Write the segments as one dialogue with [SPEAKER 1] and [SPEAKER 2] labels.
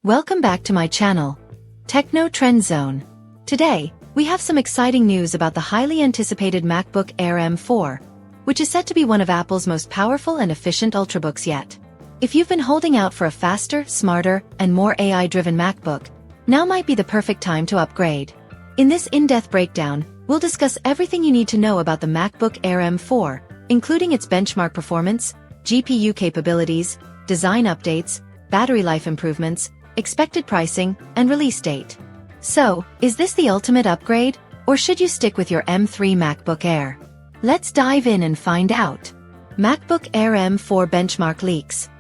[SPEAKER 1] Welcome back to my channel, Techno Trend Zone. Today, we have some exciting news about the highly anticipated MacBook Air M4, which is set to be one of Apple's most powerful and efficient ultrabooks yet. If you've been holding out for a faster, smarter, and more AI-driven MacBook, now might be the perfect time to upgrade. In this in-depth breakdown, we'll discuss everything you need to know about the MacBook Air M4, including its benchmark performance, GPU capabilities, design updates, battery life improvements, expected pricing, and release date. So, is this the ultimate upgrade, or should you stick with your M3 MacBook Air? Let's dive in and find out. MacBook Air M4 benchmark leaks.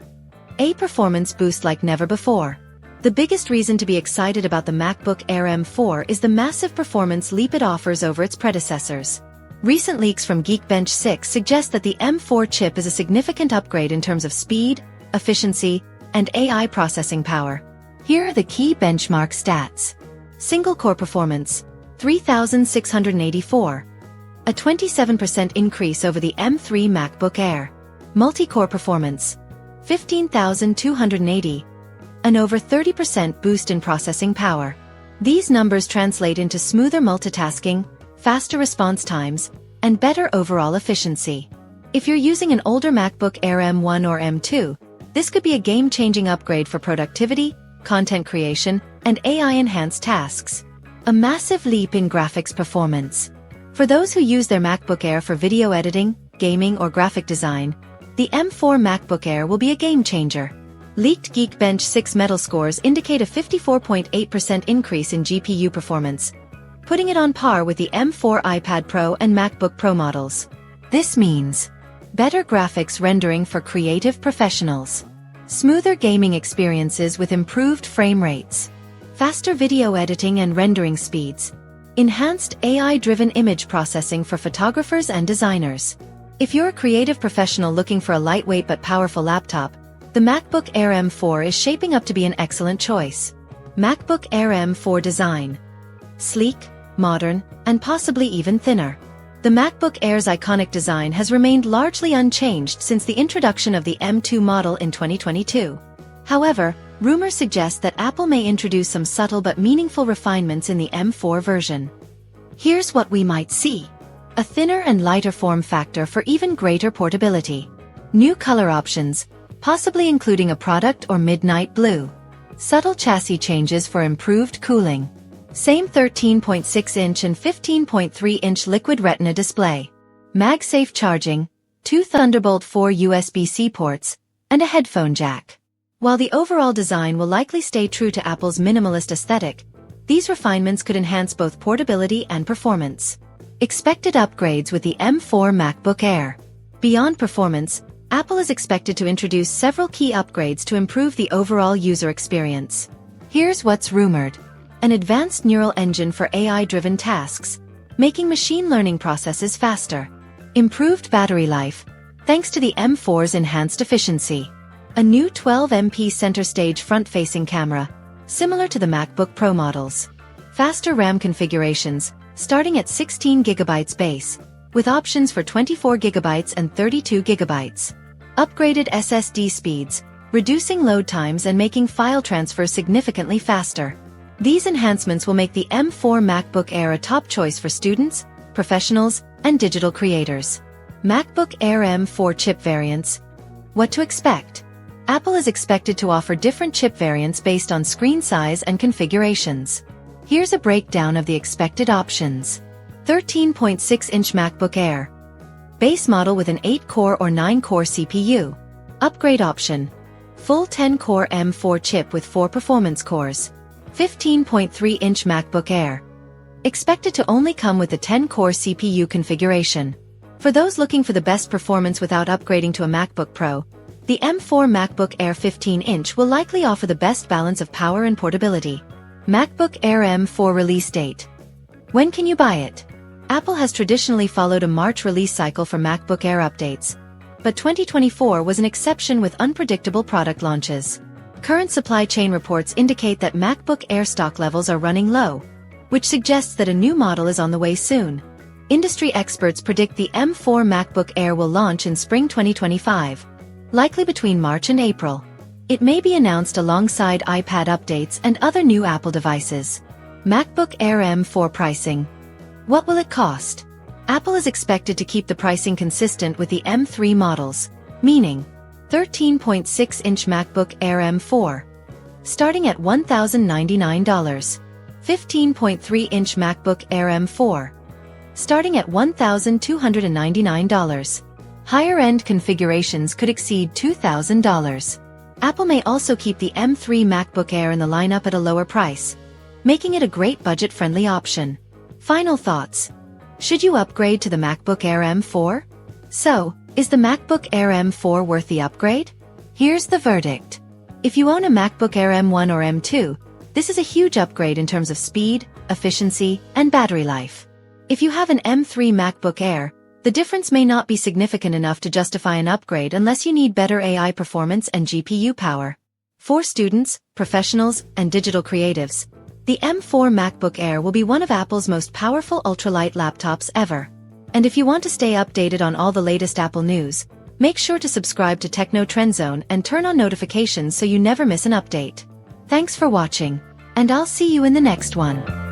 [SPEAKER 1] A performance boost like never before. The biggest reason to be excited about the MacBook Air M4 is the massive performance leap it offers over its predecessors. Recent leaks from Geekbench 6 suggest that the M4 chip is a significant upgrade in terms of speed, efficiency, and AI processing power. Here are the key benchmark stats. Single-core performance, 3684. A 27% increase over the M3 MacBook Air. Multi-core performance, 15280. An over 30% boost in processing power. These numbers translate into smoother multitasking, faster response times, and better overall efficiency. If you're using an older MacBook Air M1 or M2, this could be a game-changing upgrade for productivity, content creation, and AI-enhanced tasks. A massive leap in graphics performance. For those who use their MacBook Air for video editing, gaming, or graphic design, the M4 MacBook Air will be a game-changer. Leaked Geekbench 6 metal scores indicate a 54.8% increase in GPU performance, putting it on par with the M4 iPad Pro and MacBook Pro models. This means better graphics rendering for creative professionals, smoother gaming experiences with improved frame rates, faster video editing and rendering speeds, enhanced AI-driven image processing for photographers and designers. If you're a creative professional looking for a lightweight but powerful laptop, the MacBook Air M4 is shaping up to be an excellent choice. MacBook Air M4 design. Sleek, modern, and possibly even thinner. The MacBook Air's iconic design has remained largely unchanged since the introduction of the M2 model in 2022. However, rumors suggest that Apple may introduce some subtle but meaningful refinements in the M4 version. Here's what we might see. A thinner and lighter form factor for even greater portability. New color options, possibly including a product or midnight blue. Subtle chassis changes for improved cooling. Same 13.6-inch and 15.3-inch liquid retina display. MagSafe charging, 2 Thunderbolt 4 USB-C ports, and a headphone jack. While the overall design will likely stay true to Apple's minimalist aesthetic, these refinements could enhance both portability and performance. Expected upgrades with the M4 MacBook Air. Beyond performance, Apple is expected to introduce several key upgrades to improve the overall user experience. Here's what's rumored. An advanced neural engine for AI-driven tasks, making machine learning processes faster. Improved battery life, thanks to the M4's enhanced efficiency. A new 12MP center stage front-facing camera, similar to the MacBook Pro models. Faster RAM configurations, starting at 16GB base, with options for 24GB and 32GB. Upgraded SSD speeds, reducing load times and making file transfer significantly faster. These enhancements will make the M4 MacBook Air a top choice for students, professionals, and digital creators. MacBook Air M4 chip variants. What to expect? Apple is expected to offer different chip variants based on screen size and configurations. Here's a breakdown of the expected options. 13.6-inch MacBook Air. Base model with an 8-core or 9-core CPU. Upgrade option. Full 10-core M4 chip with 4 performance cores. 15.3-inch MacBook Air. Expected to only come with the 10-core CPU configuration. For those looking for the best performance without upgrading to a MacBook Pro, the M4 MacBook Air 15-inch will likely offer the best balance of power and portability. MacBook Air M4 release date. When can you buy it? Apple has traditionally followed a March release cycle for MacBook Air updates, but 2024 was an exception with unpredictable product launches. Current supply chain reports indicate that MacBook Air stock levels are running low, which suggests that a new model is on the way soon. Industry experts predict the M4 MacBook Air will launch in spring 2025, likely between March and April. It may be announced alongside iPad updates and other new Apple devices. MacBook Air M4 pricing. What will it cost? Apple is expected to keep the pricing consistent with the M3 models, meaning 13.6-inch MacBook Air M4, starting at $1,099. 15.3-inch MacBook Air M4, starting at $1,299. Higher-end configurations could exceed $2,000. Apple may also keep the M3 MacBook Air in the lineup at a lower price, making it a great budget-friendly option. Final thoughts. Should you upgrade to the MacBook Air M4? So, is the MacBook Air M4 worth the upgrade? Here's the verdict. If you own a MacBook Air M1 or M2, this is a huge upgrade in terms of speed, efficiency, and battery life. If you have an M3 MacBook Air, the difference may not be significant enough to justify an upgrade unless you need better AI performance and GPU power. For students, professionals, and digital creatives, the M4 MacBook Air will be one of Apple's most powerful ultralight laptops ever. And if you want to stay updated on all the latest Apple news, make sure to subscribe to Techno Trend Zone and turn on notifications so you never miss an update. Thanks for watching, and I'll see you in the next one.